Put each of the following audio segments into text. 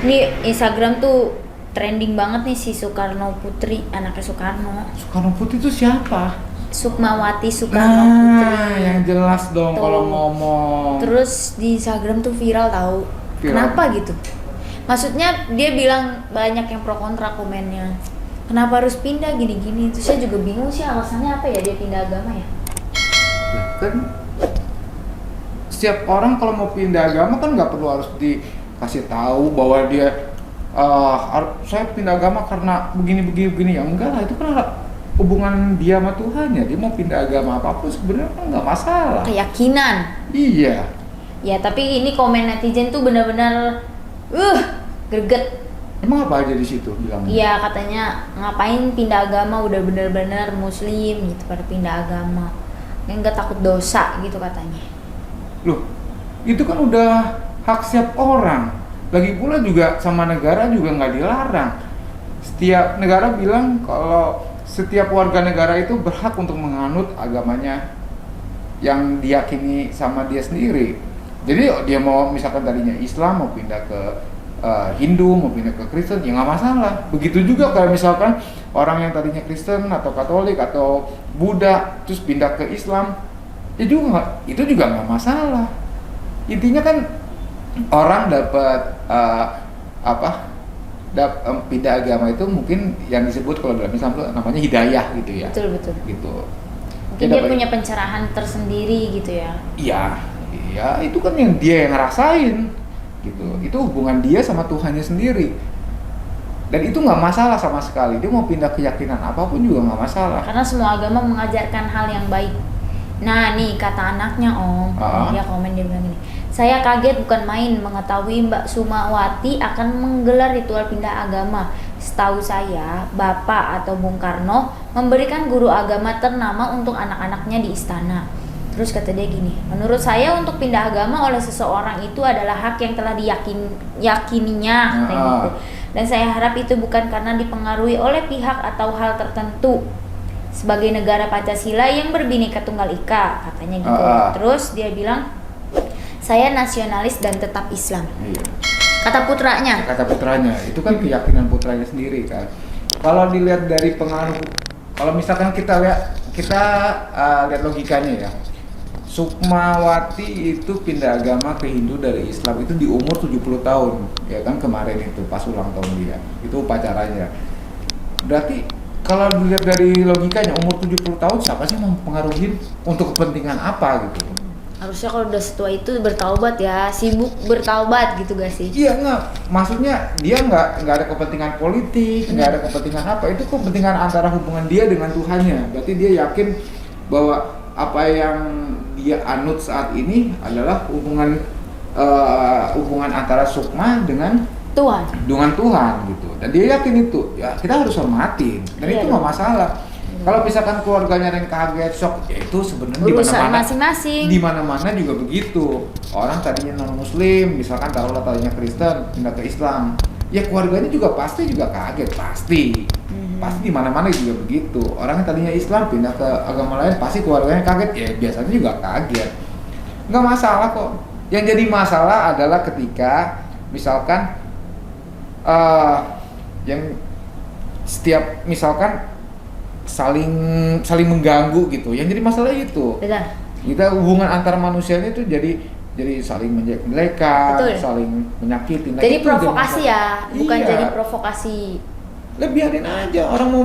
Ini Instagram tuh trending banget nih si Soekarno Putri, anaknya Soekarno. Soekarno Putri itu siapa? Sukmawati Soekarno Putri. Yang jelas dong Tuh. kalau ngomong. Terus di Instagram tuh viral tahu. Viral. Kenapa gitu? Maksudnya dia bilang banyak yang pro kontra komennya. Kenapa harus pindah gini-gini? Terus saya juga bingung sih alasannya apa ya dia pindah agama ya? Lah, kan setiap orang kalau mau pindah agama kan nggak perlu harus dikasih tahu bahwa dia saya pindah agama karena begini ya enggak lah, itu kan hubungan dia sama Tuhan ya. Dia mau pindah agama apapun sebenarnya kan nggak masalah. Keyakinan. Iya. Ya tapi ini komen netizen tuh benar-benar greget. Emang apa aja di situ bilangnya? Iya katanya ngapain pindah agama, udah benar-benar muslim gitu pada pindah agama. Enggak takut dosa gitu katanya. Loh, itu kan udah hak setiap orang. Lagi pula juga sama negara juga nggak dilarang. Setiap negara bilang kalau setiap warga negara itu berhak untuk menganut agamanya yang diyakini sama dia sendiri. Jadi dia mau misalkan tadinya Islam mau pindah ke Hindu, mau pindah ke Kristen ya nggak masalah. Begitu juga kayak misalkan orang yang tadinya Kristen atau Katolik atau Buddha terus pindah ke Islam, itu juga nggak masalah. Intinya kan orang dapat pindah agama itu mungkin yang disebut kalau dalam Islam itu namanya hidayah gitu ya. Betul. Gitu. Mungkin dia punya pencerahan tersendiri gitu ya. Iya, itu kan yang dia yang ngerasain gitu. Itu hubungan dia sama Tuhannya sendiri. Dan itu nggak masalah sama sekali. Dia mau pindah keyakinan apapun juga nggak masalah. Karena semua agama mengajarkan hal yang baik. Nah nih kata anaknya Om, dia komen dia bilang gini, saya kaget bukan main mengetahui Mbak Sukmawati akan menggelar ritual pindah agama. Setahu saya, Bapak atau Bung Karno memberikan guru agama ternama untuk anak-anaknya di istana. Terus kata dia gini, menurut saya untuk pindah agama oleh seseorang itu adalah hak yang telah diyakininya, kayak gitu. Dan saya harap itu bukan karena dipengaruhi oleh pihak atau hal tertentu. Sebagai negara Pancasila yang berbineka tunggal ika, katanya gitu. Terus dia bilang, saya nasionalis dan tetap Islam. Iya. Kata putranya, itu kan keyakinan putranya sendiri kan. Kalau dilihat dari pengaruh, kalau misalkan kita lihat logikanya ya, Sukmawati itu pindah agama ke Hindu dari Islam itu di umur 70 tahun, ya kan kemarin itu pas ulang tahun dia, itu upacaranya. Berarti kalau dilihat dari logikanya umur 70 tahun siapa sih mau mempengaruhi untuk kepentingan apa gitu? harusnya kalau udah setua itu bertaubat ya, sibuk bertaubat gitu gak sih? Iya nggak, maksudnya dia nggak ada kepentingan politik, nggak ada kepentingan apa, itu kepentingan antara hubungan dia dengan Tuhannya. Berarti dia yakin bahwa apa yang dia anut saat ini adalah hubungan antara Sukma dengan Tuhan gitu. Dan dia yakin itu, ya kita harus hormatin. Dan iya, itu nggak masalah. Kalau misalkan keluarganya yang kaget, shock, ya itu sebenarnya di mana-mana, masing-masing. di mana-mana juga begitu. Orang tadinya non Muslim, misalkan taruhlah tadinya Kristen, pindah ke Islam, ya keluarganya juga pasti kaget, pasti di mana-mana juga begitu. Orang yang tadinya Islam pindah ke agama lain, pasti keluarganya kaget, ya biasanya juga kaget. Nggak masalah kok. Yang jadi masalah adalah ketika misalkan yang setiap misalkan saling mengganggu gitu. Yang jadi masalah itu. Betul. Kita hubungan antar manusianya itu jadi saling menjelek-jelekan, saling menyakiti. Nah, jadi provokasi ya, bukan iya. Jadi provokasi. Biarin aja orang mau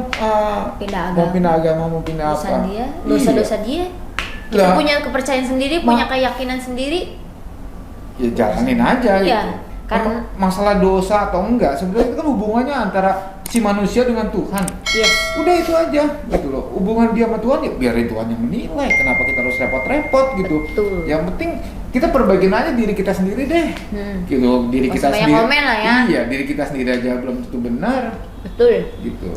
pindah agama, mau pindah apa. Dosa dia. Kita punya kepercayaan sendiri, punya keyakinan sendiri. Ya jalanin aja iya, gitu. Karena masalah dosa atau enggak, sebenarnya itu kan hubungannya antara si manusia dengan Tuhan. Yes. Udah itu aja gitu loh. Hubungan dia sama Tuhan ya biarin Tuhan yang menilai. Kenapa kita harus repot-repot gitu. Betul. Yang penting kita perbaikin aja diri kita sendiri deh. Gitu, diri kita sendiri. Komen lah ya. Iya, diri kita sendiri aja belum tentu benar. Betul. Gitu.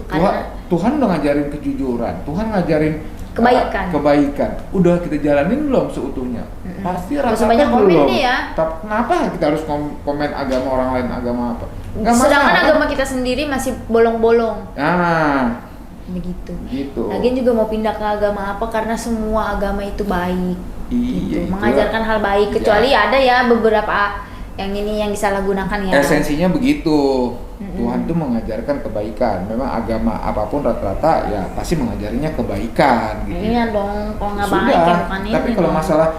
Tuhan udah ngajarin kejujuran. Tuhan ngajarin kebaikan. Udah kita jalanin belum seutuhnya? Pasti rasakan belum. Ya. Kenapa kita harus komen agama orang lain, agama apa? Sedangkan agama kita sendiri masih bolong-bolong. Nah, begitu. Gitu. Lagian juga mau pindah ke agama apa karena semua agama itu baik. Iya. Gitu. Mengajarkan hal baik, kecuali ada ya beberapa yang ini yang disalahgunakan ya. Esensinya begitu. Tuhan tuh mengajarkan kebaikan. Memang agama apapun rata-rata ya pasti mengajarinya kebaikan gitu. Iya dong, kalau nggak Sudah, baik ya bukan ini. tapi kalau dong. masalah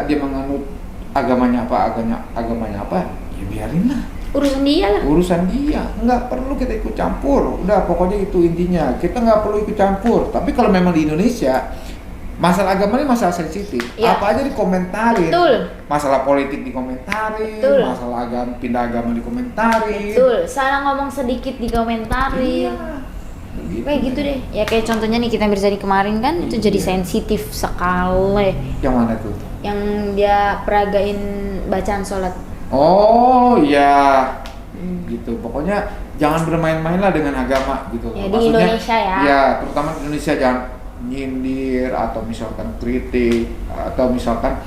dia menganut agamanya apa, ya biarin lah. Urusan dia lah. Urusan dia, nggak perlu kita ikut campur. Udah pokoknya itu intinya. Kita nggak perlu ikut campur. Tapi kalau memang di Indonesia masalah agama ini masalah sensitif. Iya. Apa aja dikomentarin. Betul. Masalah politik dikomentarin, Betul. masalah agama pindah agama dikomentarin. Betul, salah ngomong sedikit dikomentarin. Iya. Begitu. Kayak gitu deh. Ya kayak contohnya nih kita bersama kemarin kan itu jadi sensitif sekali. Yang mana tuh? Yang dia peragain bacaan sholat. Oh iya, gitu. Pokoknya jangan bermain-main lah dengan agama gitu. Ya, di Indonesia ya. Ya, terutama di Indonesia jangan nyindir atau misalkan kritik atau misalkan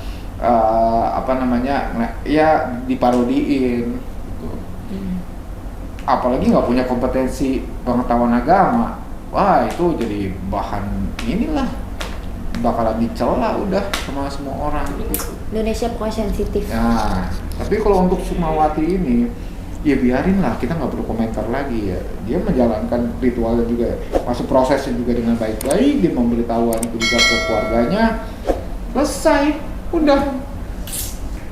ya diparodiin. Gitu. Apalagi nggak punya kompetensi pengetahuan agama, wah itu jadi bahan inilah bakalan dicela udah sama semua orang gitu. Indonesia pokoknya sensitif. Nah, tapi kalau untuk Sukmawati ini, ya biarin lah, kita nggak perlu komentar lagi ya. Dia menjalankan ritualnya juga, masuk prosesnya juga dengan baik-baik, dia memberitahuan itu juga ke keluarganya, selesai, udah.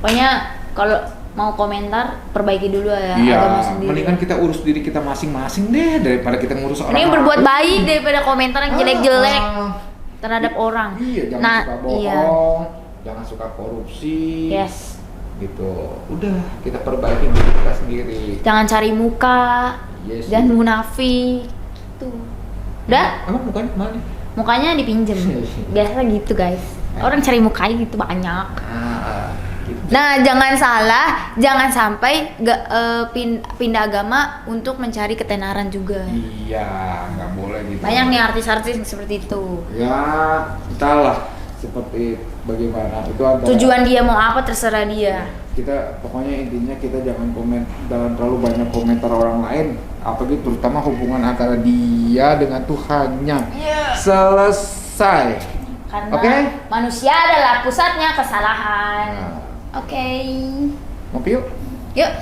Pokoknya kalau mau komentar perbaiki dulu ya Iya, agama sendiri. mendingan kita urus diri kita masing-masing deh daripada kita ngurus orang. Mending berbuat baik daripada komentar yang jelek-jelek terhadap orang. Iya, jangan Nah, suka bohong, iya. jangan suka korupsi. Yes. Gitu. Udah, kita perbaiki diri kita sendiri. Jangan cari muka. Yes. Jangan munafik. Tuh. Udah? Emang mukanya kemana? Mukanya dipinjem. Biasa gitu, guys. Orang cari mukanya gitu banyak. Gitu. Nah, jangan salah, jangan sampai pindah agama untuk mencari ketenaran juga. Iya, nggak boleh gitu. Banyak nih artis-artis yang seperti itu. Ya, entahlah seperti bagaimana itu antara Tujuan dia mau apa terserah dia. kita, pokoknya intinya kita jangan terlalu banyak komentar orang lain, apalagi terutama hubungan antara dia dengan Tuhannya. Selesai. Karena Oke? manusia adalah pusatnya kesalahan. Nah. Oke. Ngopi yuk. Yuk.